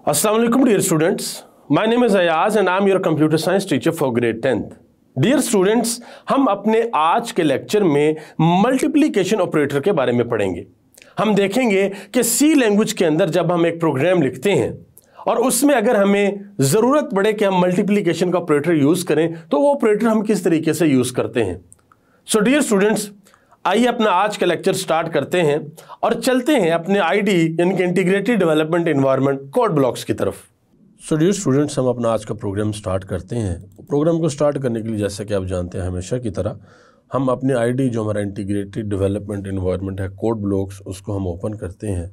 Assalamu alaikum dear students. My name is Ayaz and I am your computer science teacher for grade 10th. Dear students, हम अपने आज के lecture में multiplication operator के बारे में पढ़ेंगे। हम देखेंगे कि सी लैंग्वेज के अंदर जब हम एक प्रोग्राम लिखते हैं और उसमें अगर हमें ज़रूरत पड़े कि हम मल्टीप्लिकेशन का ऑपरेटर यूज़ करें तो वो ऑपरेटर हम किस तरीके से यूज़ करते हैं। सो डियर स्टूडेंट्स, आइए अपना आज का लेक्चर स्टार्ट करते हैं और चलते हैं अपने आईडी यानी कि integrated development environment code blocks की तरफ। सो डियर स्टूडेंट्स, हम अपना आज का प्रोग्राम स्टार्ट करते हैं। प्रोग्राम को स्टार्ट करने के लिए जैसा कि आप जानते हैं हमेशा की तरह हम अपने आईडी जो हमारा इंटीग्रेटेड डेवलपमेंट एनवायरनमेंट है कोड ब्लॉक्स उसको हम ओपन करते हैं।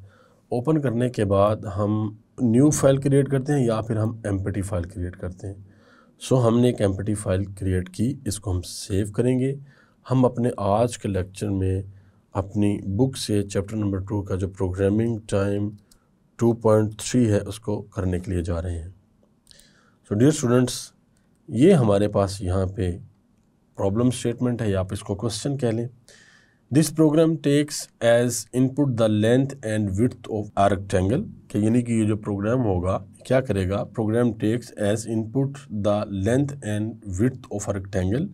ओपन करने के बाद हम न्यू फाइल क्रिएट करते हैं या फिर हम एम्प्टी फाइल क्रिएट करते हैं। सो हमने एक एम्प्टी फाइल क्रिएट की, इसको हम सेव करेंगे। हम अपने आज के लेक्चर में अपनी बुक से चैप्टर नंबर 2 का जो प्रोग्रामिंग टाइम 2.3 है उसको करने के लिए जा रहे हैं। सो डियर स्टूडेंट्स, ये हमारे पास यहाँ पे प्रॉब्लम स्टेटमेंट है या आप इसको क्वेश्चन कह लें। This program takes as input the length and width of a rectangle, कि यानी कि ये जो प्रोग्राम होगा क्या करेगा, program takes as input the length and width of a rectangle.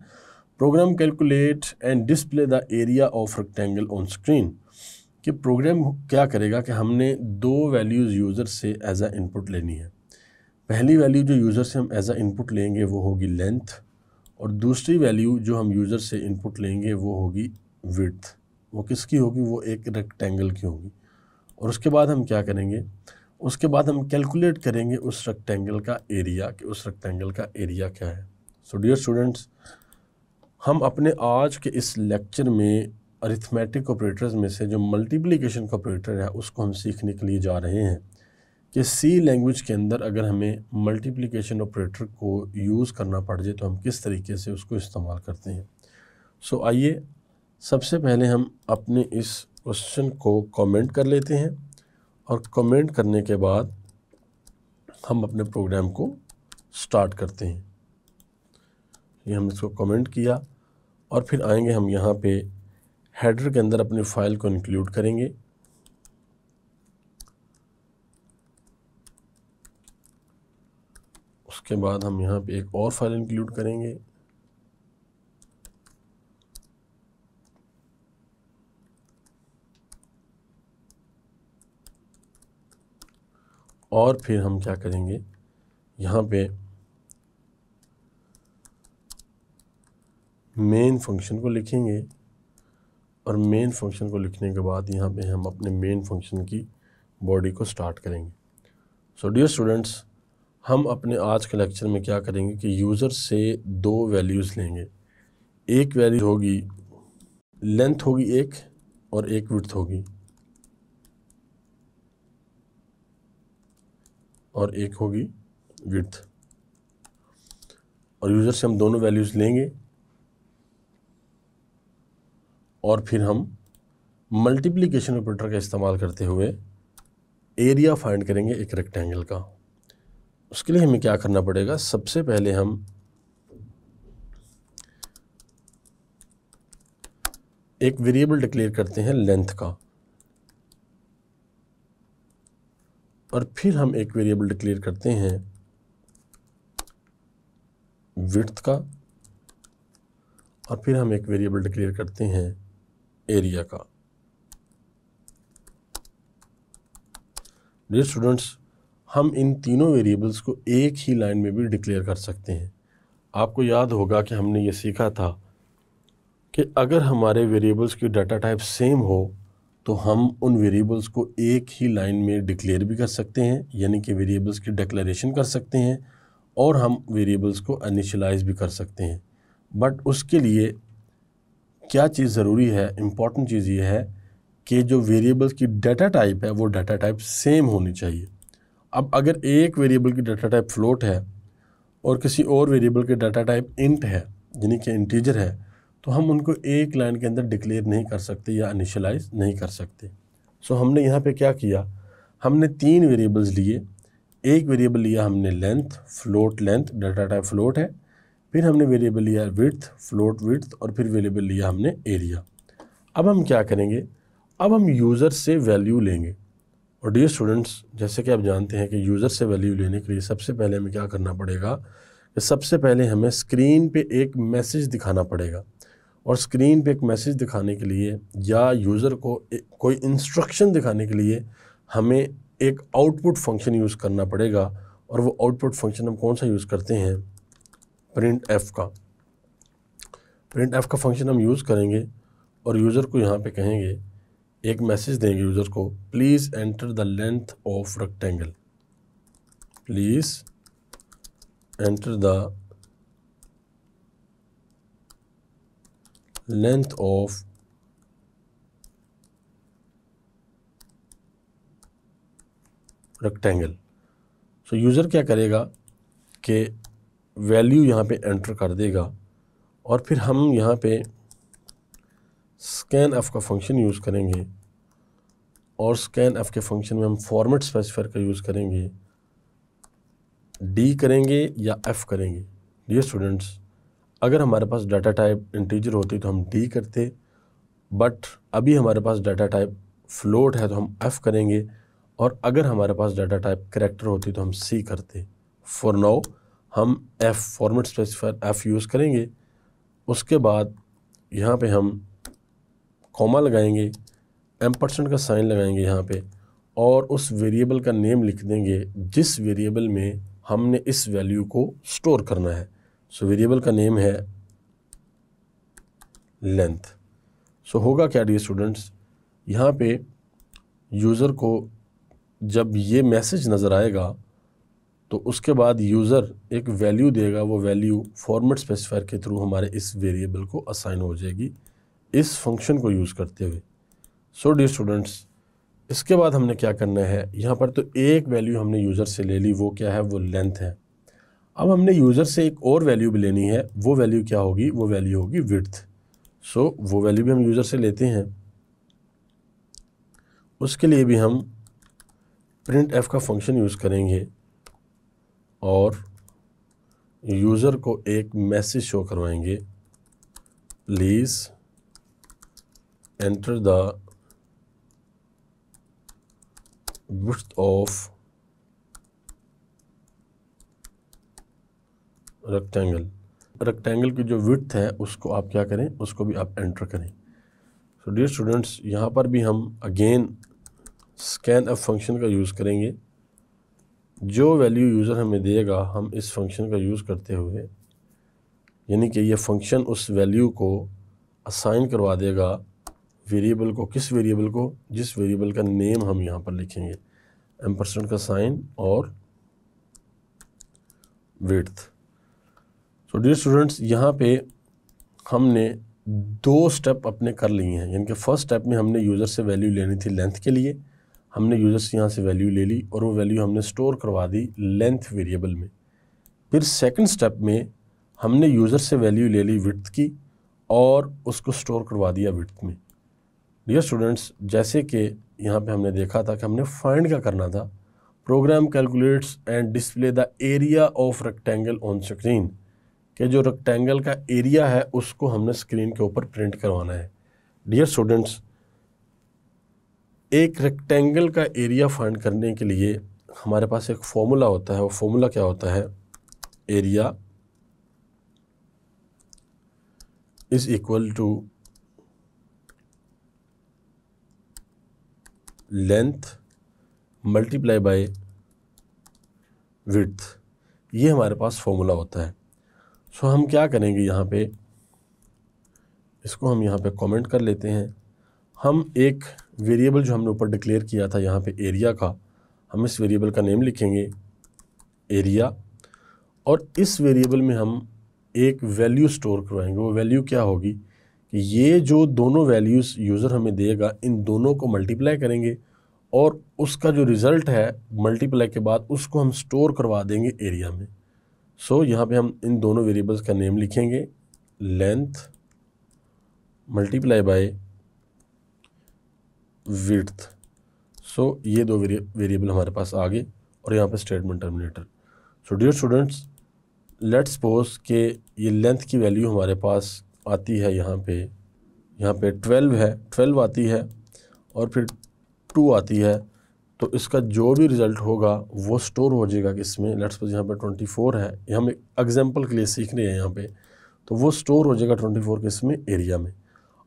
Program calculate and display the area of rectangle on screen, कि program क्या करेगा कि हमने दो वैल्यूज़ यूज़र से एज आ इनपुट लेनी है। पहली वैल्यू जो यूज़र से हम एज आ इनपुट लेंगे वो होगी लेंथ, और दूसरी वैल्यू जो हम यूज़र से इनपुट लेंगे वो होगी विड्थ। वो किसकी होगी, वो एक रेक्टेंगल की होगी। और उसके बाद हम क्या करेंगे, उसके बाद हम कैलकुलेट करेंगे उस रेक्टेंगल का एरिया, कि उस रेक्टेंगल का एरिया क्या है। सो डियर स्टूडेंट्स, हम अपने आज के इस लेक्चर में अरिथमेटिक ऑपरेटर्स में से जो मल्टीप्लिकेशन का ऑपरेटर है उसको हम सीखने के लिए जा रहे हैं कि सी लैंग्वेज के अंदर अगर हमें मल्टीप्लिकेशन ऑपरेटर को यूज़ करना पड़ जाए तो हम किस तरीके से उसको इस्तेमाल करते हैं। सो आइए सबसे पहले हम अपने इस क्वेश्चन को कमेंट कर लेते हैं और कमेंट करने के बाद हम अपने प्रोग्राम को स्टार्ट करते हैं। ये हम इसको कमेंट किया और फिर आएंगे हम यहाँ पे हेडर के अंदर अपनी फ़ाइल को इंक्लूड करेंगे। उसके बाद हम यहाँ पे एक और फाइल इंक्लूड करेंगे। और फिर हम क्या करेंगे, यहाँ पे मेन फंक्शन को लिखेंगे और मेन फंक्शन को लिखने के बाद यहाँ पे हम अपने मेन फंक्शन की बॉडी को स्टार्ट करेंगे। सो डियर स्टूडेंट्स, हम अपने आज के लेक्चर में क्या करेंगे कि यूज़र से दो वैल्यूज़ लेंगे। एक वैल्यू होगी लेंथ होगी एक, और एक विड्थ होगी, और एक होगी विड्थ। और यूज़र से हम दोनों वैल्यूज़ लेंगे और फिर हम मल्टीप्लिकेशन ऑपरेटर का इस्तेमाल करते हुए एरिया फाइंड करेंगे एक रेक्टेंगल का। उसके लिए हमें क्या करना पड़ेगा, सबसे पहले हम एक वेरिएबल डिक्लेयर करते हैं लेंथ का, और फिर हम एक वेरिएबल डिक्लेयर करते हैं विड्थ का, और फिर हम एक वेरिएबल डिक्लेयर करते हैं एरिया का। डियर स्टूडेंट्स, हम इन तीनों वेरिएबल्स को एक ही लाइन में भी डिक्लेयर कर सकते हैं। आपको याद होगा कि हमने ये सीखा था कि अगर हमारे वेरिएबल्स की डाटा टाइप सेम हो तो हम उन वेरिएबल्स को एक ही लाइन में डिक्लेयर भी कर सकते हैं, यानी कि वेरिएबल्स की डिक्लेरेशन कर सकते हैं, और हम वेरिएबल्स को इनिशियलाइज भी कर सकते हैं। बट उसके लिए क्या चीज़ ज़रूरी है, इम्पॉर्टेंट चीज़ ये है कि जो वेरिएबल्स की डाटा टाइप है वो डाटा टाइप सेम होनी चाहिए। अब अगर एक वेरिएबल की डाटा टाइप फ्लोट है और किसी और वेरिएबल के डाटा टाइप इंट है यानी कि इंटीजर है, तो हम उनको एक लाइन के अंदर डिक्लेयर नहीं कर सकते या इनिशियलाइज नहीं कर सकते। सो हमने यहाँ पे क्या किया, हमने तीन वेरिएबल्स लिए। एक वेरिएबल लिया हमने length, float length, data type float है। फिर हमने वेरिएबल लिया विड्थ, फ्लोट विड्थ, और फिर वेरिएबल लिया हमने एरिया। अब हम क्या करेंगे, अब हम यूज़र से वैल्यू लेंगे। और डियर स्टूडेंट्स, जैसे कि आप जानते हैं कि यूज़र से वैल्यू लेने के लिए सबसे पहले हमें क्या करना पड़ेगा कि सबसे पहले हमें स्क्रीन पे एक मैसेज दिखाना पड़ेगा। और स्क्रीन पे एक मैसेज दिखाने के लिए या यूज़र को कोई इंस्ट्रक्शन दिखाने के लिए हमें एक आउटपुट फंक्शन यूज़ करना पड़ेगा। और वो आउटपुट फंक्शन हम कौन सा यूज़ करते हैं? प्रिंट एफ का। प्रिंट एफ का फंक्शन हम यूज़ करेंगे और यूज़र को यहाँ पे कहेंगे, एक मैसेज देंगे यूज़र को, please enter the length of rectangle, please enter the length of rectangle. So user क्या करेगा कि वैल्यू यहाँ पे एंटर कर देगा और फिर हम यहाँ पे स्कैन एफ का फंक्शन यूज़ करेंगे और स्कैन एफ के फंक्शन में हम फॉर्मेट स्पेसिफायर का यूज़ करेंगे। डी करेंगे या एफ करेंगे? डियर स्टूडेंट्स, अगर हमारे पास डाटा टाइप इंटीजर होती तो हम डी करते, बट अभी हमारे पास डाटा टाइप फ्लोट है तो हम एफ करेंगे। और अगर हमारे पास डाटा टाइप कैरेक्टर होती तो हम सी करते। फॉर नाउ हम F format specifier F use करेंगे। उसके बाद यहाँ पे हम कॉमा लगाएंगे, एम्परसेंड का साइन लगाएंगे यहाँ पे और उस वेरिएबल का नेम लिख देंगे जिस वेरिएबल में हमने इस वैल्यू को स्टोर करना है। सो वेरिएबल का नेम है लेंथ। सो होगा क्या डियर स्टूडेंट्स, यहाँ पे यूज़र को जब ये मैसेज नज़र आएगा तो उसके बाद यूज़र एक वैल्यू देगा, वो वैल्यू फॉर्मेट स्पेसिफायर के थ्रू हमारे इस वेरिएबल को असाइन हो जाएगी इस फंक्शन को यूज़ करते हुए। सो डियर स्टूडेंट्स, इसके बाद हमने क्या करना है, यहाँ पर तो एक वैल्यू हमने यूज़र से ले ली, वो क्या है? वो लेंथ है। अब हमने यूज़र से एक और वैल्यू भी लेनी है, वो वैल्यू क्या होगी? वो वैल्यू होगी विड्थ। सो वो वैल्यू भी हम यूज़र से लेते हैं। उसके लिए भी हम प्रिंट एफ का फंक्शन यूज़ करेंगे और यूज़र को एक मैसेज शो करवाएंगे, please enter the width of rectangle. Rectangle की जो विड्थ है उसको आप क्या करें, उसको भी आप एंटर करें। सो डियर स्टूडेंट्स, यहाँ पर भी हम अगेन स्कैन एफ फंक्शन का यूज़ करेंगे। जो वैल्यू यूज़र हमें देगा हम इस फंक्शन का यूज़ करते हुए, यानी कि ये फंक्शन उस वैल्यू को असाइन करवा देगा वेरिएबल को। किस वेरिएबल को? जिस वेरिएबल का नेम हम यहाँ पर लिखेंगे, एम्परसेंड का साइन और विड्थ। सो डियर स्टूडेंट्स, यहाँ पे हमने दो स्टेप अपने कर लिए हैं। यानी कि फर्स्ट स्टेप में हमने यूज़र से वैल्यू लेनी थी लेंथ के लिए, हमने यूज़र से यहाँ से वैल्यू ले ली और वो वैल्यू हमने स्टोर करवा दी लेंथ वेरिएबल में। फिर सेकंड स्टेप में हमने यूज़र से वैल्यू ले ली विड्थ की और उसको स्टोर करवा दिया विड्थ में। डियर स्टूडेंट्स, जैसे कि यहाँ पे हमने देखा था कि हमने फाइंड क्या करना था, program calculates and display the area of rectangle on screen, कि जो रेक्टेंगल का एरिया है उसको हमने स्क्रीन के ऊपर प्रिंट करवाना है। डियर स्टूडेंट्स, एक रेक्टेंगल का एरिया फाइंड करने के लिए हमारे पास एक फॉर्मूला होता है। वो फॉर्मूला क्या होता है? Area is equal to length multiply by width. ये हमारे पास फॉर्मूला होता है। सो हम क्या करेंगे, यहाँ पे इसको हम यहाँ पे कमेंट कर लेते हैं। हम एक वेरिएबल जो हमने ऊपर डिक्लेयर किया था यहाँ पे एरिया का, हम इस वेरिएबल का नेम लिखेंगे एरिया और इस वेरिएबल में हम एक वैल्यू स्टोर करवाएंगे। वो वैल्यू क्या होगी कि ये जो दोनों वैल्यूज़ यूज़र हमें देगा इन दोनों को मल्टीप्लाई करेंगे और उसका जो रिज़ल्ट है मल्टीप्लाई के बाद उसको हम स्टोर करवा देंगे एरिया में। सो यहाँ पे हम इन दोनों वेरिएबल्स का नेम लिखेंगे लेंथ मल्टीप्लाई बाय विड्थ। सो ये दो वेरिएबल हमारे पास आ गए और यहाँ पे statement terminator. So dear students, let's suppose कि ये लेंथ की वैल्यू हमारे पास आती है यहाँ पे 12 है, 12 आती है और फिर 2 आती है तो इसका जो भी रिज़ल्ट होगा वो स्टोर हो जाएगा किसमें, लेट्स सपोज यहाँ पे 24 है, ये हम एग्जांपल के लिए सीख रहे हैं यहाँ पे, तो वो स्टोर हो जाएगा 24 के इसमें एरिया में।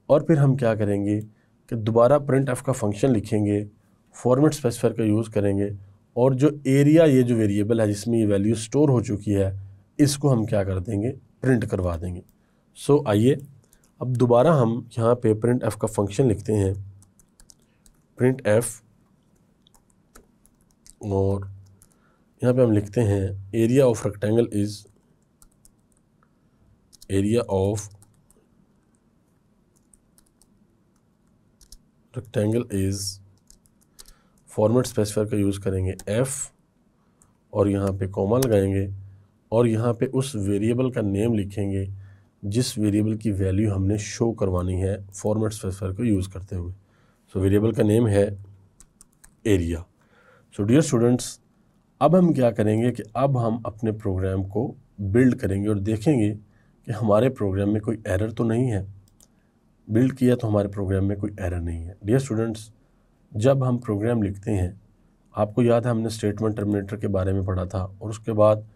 और फिर हम क्या करेंगे कि दोबारा प्रिंट एफ का फंक्शन लिखेंगे, फॉर्मेट स्पेसिफायर का यूज़ करेंगे, और जो एरिया ये जो वेरिएबल है जिसमें ये वैल्यू स्टोर हो चुकी है इसको हम क्या कर देंगे, प्रिंट करवा देंगे। सो आइए अब दोबारा हम यहाँ पे प्रिंट एफ का फंक्शन लिखते हैं, प्रिंट एफ, और यहाँ पे हम लिखते हैं area of rectangle is area of rectangle is, format specifier का यूज़ करेंगे एफ, और यहाँ पे कॉमा लगाएंगे, और यहाँ पे उस वेरिएबल का नेम लिखेंगे जिस वेरिएबल की वैल्यू हमने शो करवानी है फॉर्मेट स्पेसिफायर को यूज़ करते हुए। सो वेरिएबल का नेम है एरिया। सो डियर स्टूडेंट्स, अब हम क्या करेंगे कि अब हम अपने प्रोग्राम को बिल्ड करेंगे और देखेंगे कि हमारे प्रोग्राम में कोई एरर तो नहीं है। बिल्ड किया तो हमारे प्रोग्राम में कोई एरर नहीं है। डियर स्टूडेंट्स, जब हम प्रोग्राम लिखते हैं, आपको याद है हमने स्टेटमेंट टर्मिनेटर के बारे में पढ़ा था, और उसके बाद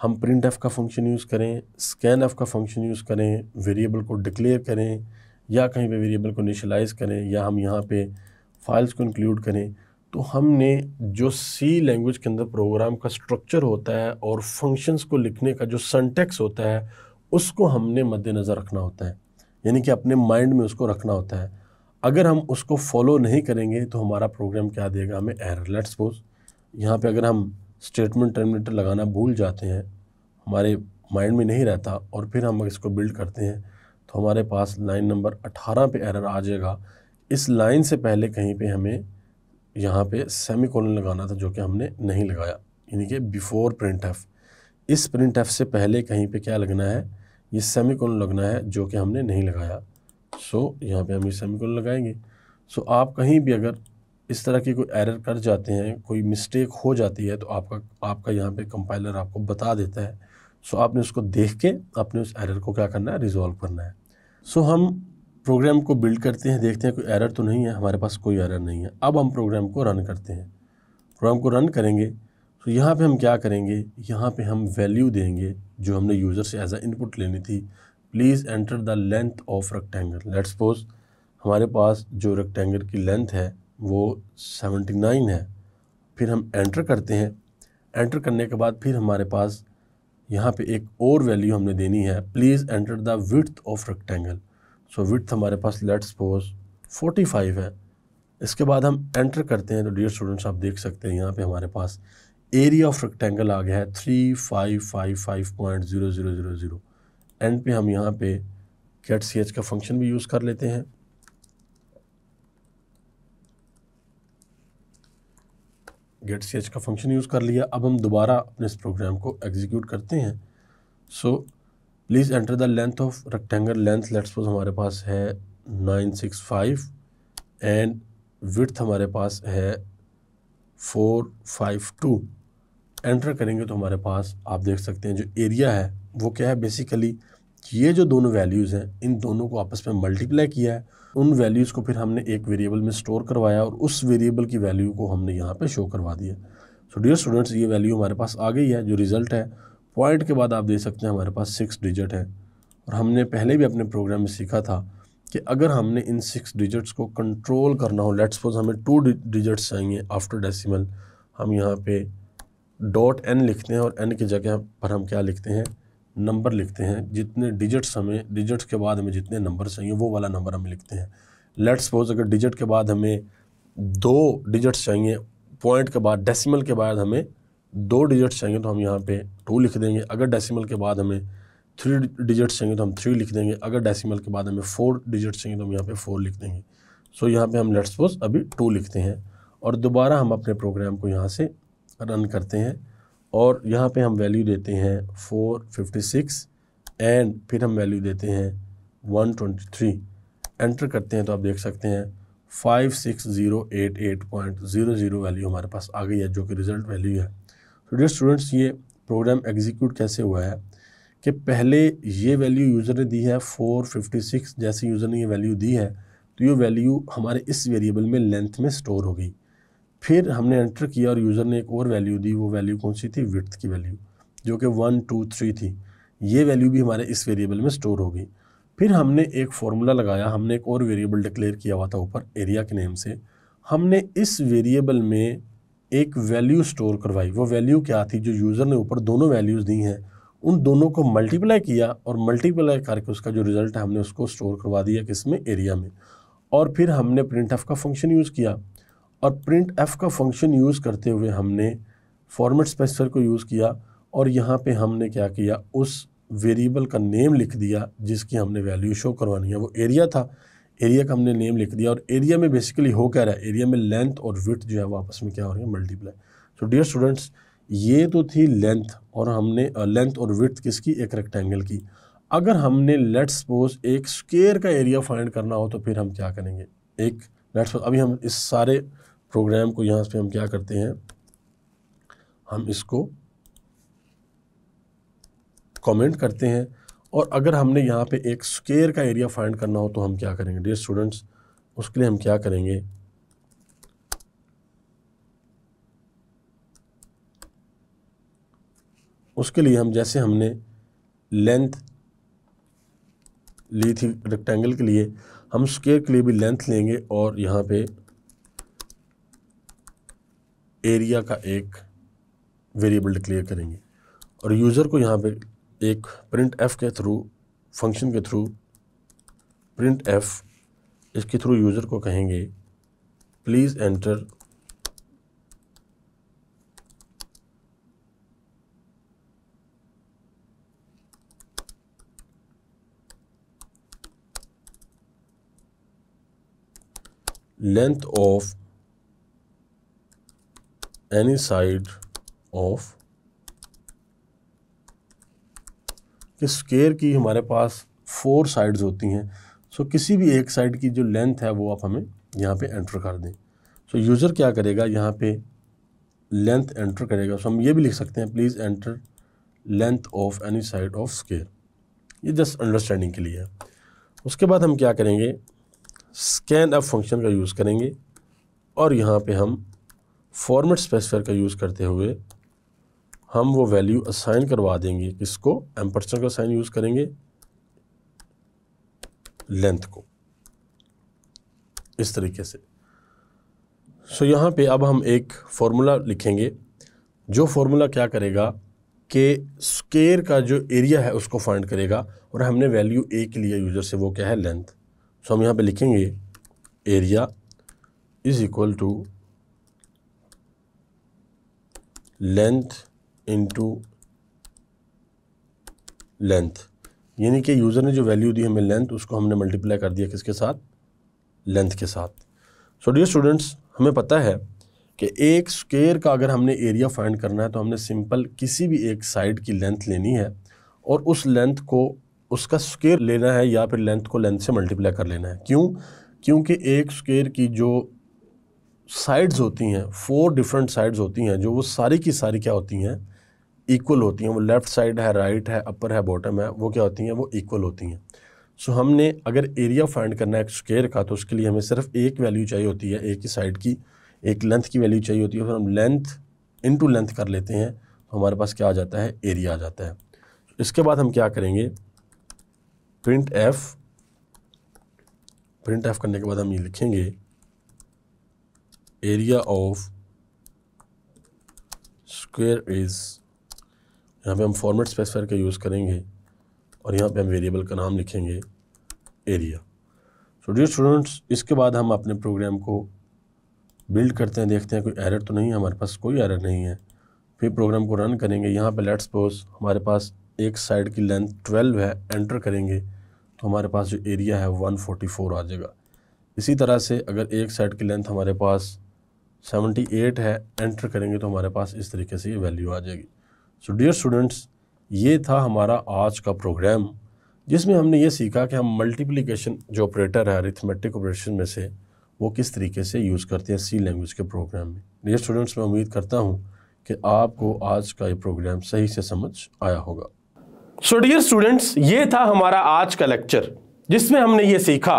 हम प्रिंट एफ का फंक्शन यूज़ करें, स्कैन एफ का फंक्शन यूज़ करें, वेरिएबल को डिक्लेयर करें, या कहीं पे वेरिएबल को इनिशियलाइज़ करें, या हम यहाँ पे फाइल्स को इंक्लूड करें। तो हमने जो सी लैंग्वेज के अंदर प्रोग्राम का स्ट्रक्चर होता है और फंक्शंस को लिखने का जो सिंटैक्स होता है उसको हमने मद्देनज़र रखना होता है, यानी कि अपने माइंड में उसको रखना होता है। अगर हम उसको फॉलो नहीं करेंगे तो हमारा प्रोग्राम क्या देगा, हमें एरर। लेट्स सपोज यहाँ पे अगर हम स्टेटमेंट टर्मिनेटर लगाना भूल जाते हैं, हमारे माइंड में नहीं रहता, और फिर हम इसको बिल्ड करते हैं, तो हमारे पास लाइन नंबर 18 पे एरर आ जाएगा। इस लाइन से पहले कहीं पे हमें यहाँ पे सेमीकोलन लगाना था, जो कि हमने नहीं लगाया, यानी कि बिफोर प्रिंट एफ। इस प्रिंट एफ से पहले कहीं पे क्या लगना है, ये सेमीकोलन लगना है, जो कि हमने नहीं लगाया। सो यहाँ पे हम ये सेमीकोलन लगाएंगे। सो आप कहीं भी अगर इस तरह की कोई एरर कर जाते हैं, कोई मिस्टेक हो जाती है, तो आपका यहाँ पे कंपाइलर आपको बता देता है। सो आपने उसको देख के आपने उस एरर को क्या करना है, रिजॉल्व करना है। सो हम प्रोग्राम को बिल्ड करते हैं, देखते हैं कोई एरर तो नहीं है, हमारे पास कोई एरर नहीं है। अब हम प्रोग्राम को रन करते हैं। प्रोग्राम को रन करेंगे तो यहाँ पे हम क्या करेंगे, यहाँ पे हम वैल्यू देंगे जो हमने यूज़र से एज अ इनपुट लेनी थी। Please enter the length of rectangle. Let's suppose हमारे पास जो रेक्टेंगल की लेंथ है वो 79 है। फिर हम एंटर करते हैं। एंटर करने के बाद फिर हमारे पास यहाँ पे एक और वैल्यू हमने देनी है, please enter the width of rectangle. So width हमारे पास लेट्स सपोज 45 है। इसके बाद हम एंटर करते हैं तो डियर स्टूडेंट्स आप देख सकते हैं यहाँ पे हमारे पास एरिया ऑफ रेक्टेंगल आ गया है 3555.0000। एंड पे हम यहाँ पे गेट ch का फंक्शन भी यूज़ कर लेते हैं। गेट ch का फंक्शन यूज़ कर लिया। अब हम दोबारा अपने इस प्रोग्राम को एग्जीक्यूट करते हैं। So please enter the length of rectangle. Length let's suppose हमारे पास है 965 एंड विड्थ हमारे पास है 452। एंटर करेंगे तो हमारे पास आप देख सकते हैं जो एरिया है वो क्या है, बेसिकली ये जो दोनों वैल्यूज़ हैं इन दोनों को आपस में मल्टीप्लाई किया है। उन वैल्यूज़ को फिर हमने एक वेरिएबल में स्टोर करवाया और उस वेरिएबल की वैल्यू को हमने यहाँ पे शो करवा दिया। सो डियर स्टूडेंट्स, ये वैल्यू हमारे पास आ गई है। जो रिज़ल्ट है पॉइंट के बाद आप देख सकते हैं हमारे पास 6 डिजिट है। और हमने पहले भी अपने प्रोग्राम में सीखा था कि अगर हमने इन 6 डिजिट्स को कंट्रोल करना हो, लेट्स सपोज हमें 2 डिजिट्स चाहिए आफ्टर डेसिमल, हम यहाँ पे .n लिखते हैं और n की जगह पर हम क्या लिखते हैं, नंबर लिखते हैं। जितने डिजिट्स के बाद हमें जितने नंबर चाहिए वो वाला नंबर हम लिखते हैं। लेट्स सपोज अगर डिजिट के बाद हमें 2 डिजिट्स चाहिए, पॉइंट के बाद डेसिमल के बाद हमें 2 डिजिट्स चाहिए तो हम यहाँ पे 2 लिख देंगे। अगर डेसिमल के बाद हमें 3 डिजिट्स चाहिए तो हम 3 लिख देंगे। अगर डेसिमल के बाद हमें 4 डिजिट्स चाहिए तो हम यहाँ पे 4 लिख देंगे। सो यहाँ पे हम लेट्स सपोज अभी 2 लिखते हैं और दोबारा हम अपने प्रोग्राम को यहाँ से रन करते हैं और यहाँ पे हम वैल्यू देते हैं 456 एंड फिर हम वैल्यू देते हैं 123। एंटर करते हैं तो आप देख सकते हैं 56088.00 वैल्यू हमारे पास आ गई है, जो कि रिज़ल्ट वैल्यू है। तो डियर स्टूडेंट्स, ये प्रोग्राम एग्जीक्यूट कैसे हुआ है कि पहले ये वैल्यू यूज़र ने दी है 456। जैसे यूज़र ने ये वैल्यू दी है तो ये वैल्यू हमारे इस वेरिएबल में लेंथ में स्टोर हो गई। फिर हमने एंटर किया और यूज़र ने एक और वैल्यू दी, वो वैल्यू कौन सी थी, विड्थ की वैल्यू, जो कि 1 2 3 थी। ये वैल्यू भी हमारे इस वेरिएबल में स्टोर हो गई। फिर हमने एक फॉर्मूला लगाया, हमने एक और वेरिएबल डिक्लेयर किया हुआ था ऊपर एरिया के नेम से। हमने इस वेरिएबल में एक वैल्यू स्टोर करवाई। वो वैल्यू क्या थी, जो यूज़र ने ऊपर दोनों वैल्यूज़ दी हैं उन दोनों को मल्टीप्लाई किया और मल्टीप्लाई करके उसका जो रिज़ल्ट है हमने उसको स्टोर करवा दिया किसमें, एरिया में। और फिर हमने प्रिंट एफ का फंक्शन यूज़ किया और प्रिंट एफ का फंक्शन यूज़ करते हुए हमने फॉर्मेट स्पेसिफायर को यूज़ किया और यहाँ पे हमने क्या किया, उस वेरिएबल का नेम लिख दिया जिसकी हमने वैल्यू शो करवानी है। वो एरिया था, एरिया का हमने नेम लिख दिया और एरिया में बेसिकली हो क्या रहा है, एरिया में लेंथ और विड्थ जो है वो आपस में क्या हो रही है, मल्टीप्लाई। सो डियर स्टूडेंट्स, ये तो थी लेंथ और हमने लेंथ और विड्थ किसकी, एक रेक्टेंगल की। अगर हमने लेट्स सपोज एक स्क्वायर का एरिया फाइंड करना हो तो फिर हम क्या करेंगे, एक लेट्स सपोज अभी हम इस सारे प्रोग्राम को यहाँ पे हम क्या करते हैं, हम इसको कमेंट करते हैं और अगर हमने यहाँ पे एक स्क्वायर का एरिया फाइंड करना हो तो हम क्या करेंगे डियर स्टूडेंट्स, उसके लिए हम क्या करेंगे, उसके लिए हम जैसे हमने लेंथ ली थी रेक्टेंगल के लिए, हम स्क्वायर के लिए भी लेंथ लेंगे और यहाँ पे एरिया का एक वेरिएबल डिक्लेयर करेंगे और यूज़र को यहाँ पे एक प्रिंट एफ के थ्रू, फंक्शन के थ्रू प्रिंट एफ, इसके थ्रू यूज़र को कहेंगे please enter length of any side of, कि स्क्वायर की हमारे पास 4 साइड्स होती हैं। सो किसी भी एक साइड की जो लेंथ है वो आप हमें यहाँ पे एंटर कर दें। सो यूज़र क्या करेगा, यहाँ पे लेंथ एंटर करेगा। सो हम ये भी लिख सकते हैं please enter length of any side of square, ये जस्ट अंडरस्टैंडिंग के लिए है। उसके बाद हम क्या करेंगे, स्कैन अप फंक्शन का यूज़ करेंगे और यहाँ पे हम फॉर्मेट स्पेसिफायर का यूज़ करते हुए हम वो वैल्यू असाइन करवा देंगे, किसको, एम्परसेंड का साइन यूज़ करेंगे लेंथ को, इस तरीके से। सो यहाँ पे अब हम एक फॉर्मूला लिखेंगे, जो फॉर्मूला क्या करेगा कि स्क्वायर का जो एरिया है उसको फाइंड करेगा और हमने वैल्यू ए के लिए यूज़र से, वो क्या है, लेंथ। सो हम यहाँ पे लिखेंगे area is equal to length into length, यानी कि यूज़र ने जो वैल्यू दी हमें लेंथ, उसको हमने मल्टीप्लाई कर दिया किसके साथ, लेंथ के साथ। सो डियर स्टूडेंट्स, हमें पता है कि एक स्क्वायर का अगर हमने एरिया फाइंड करना है तो हमने सिंपल किसी भी एक साइड की लेंथ लेनी है और उस लेंथ को उसका स्क्वायर लेना है या फिर लेंथ को लेंथ से मल्टीप्लाई कर लेना है। क्यों, क्योंकि एक स्क्वायर की जो साइड्स होती हैं, 4 डिफरेंट साइड्स होती हैं, जो वो सारी की सारी क्या होती हैं, इक्वल होती हैं। वो लेफ़्ट साइड है, राइट है, अपर है, बॉटम है, वो क्या होती हैं, वो इक्वल होती हैं। सो हमने अगर एरिया फाइंड करना है एक स्क्वायर का तो उसके लिए हमें सिर्फ एक वैल्यू चाहिए होती है, एक ही साइड की एक लेंथ की वैल्यू चाहिए होती है। फिर हम लेंथ इनटू लेंथ कर लेते हैं तो हमारे पास क्या आ जाता है, एरिया आ जाता है। इसके बाद हम क्या करेंगे, प्रिंट एफ करने के बाद हम ये लिखेंगे एरिया ऑफ स्क्वायर इज़, यहाँ पे हम फॉर्मेट स्पेसिफायर का यूज़ करेंगे और यहाँ पे हम वेरिएबल का नाम लिखेंगे एरिया। सो डियर स्टूडेंट्स, इसके बाद हम अपने प्रोग्राम को बिल्ड करते हैं, देखते हैं कोई एरर तो नहीं है, हमारे पास कोई एरर नहीं है। फिर प्रोग्राम को रन करेंगे। यहाँ पे लेट्स सपोज हमारे पास एक साइड की लेंथ 12 है, एंटर करेंगे तो हमारे पास जो एरिया है 144 आ जाएगा। इसी तरह से अगर एक साइड की लेंथ हमारे पास 78 है, एंटर करेंगे तो हमारे पास इस तरीके से ये वैल्यू आ जाएगी। सो डियर स्टूडेंट्स, ये था हमारा आज का प्रोग्राम जिसमें हमने ये सीखा कि हम मल्टीप्लिकेशन जो ऑपरेटर है अरिथमेटिक ऑपरेशन में से वो किस तरीके से यूज़ करते हैं सी लैंग्वेज के प्रोग्राम में। डियर स्टूडेंट्स, मैं उम्मीद करता हूँ कि आपको आज का ये प्रोग्राम सही से समझ आया होगा। सो डियर स्टूडेंट्स, ये था हमारा आज का लेक्चर जिसमें हमने ये सीखा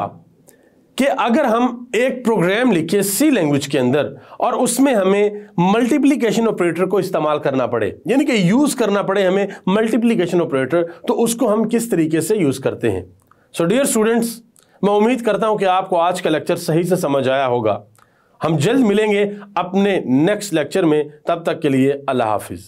कि अगर हम एक प्रोग्राम लिखे सी लैंग्वेज के अंदर और उसमें हमें मल्टीप्लिकेशन ऑपरेटर को इस्तेमाल करना पड़े, यानी कि यूज करना पड़े हमें मल्टीप्लिकेशन ऑपरेटर, तो उसको हम किस तरीके से यूज करते हैं। सो डियर स्टूडेंट्स, मैं उम्मीद करता हूं कि आपको आज का लेक्चर सही से समझ आया होगा। हम जल्द मिलेंगे अपने नेक्स्ट लेक्चर में, तब तक के लिए अल्लाह हाफिज।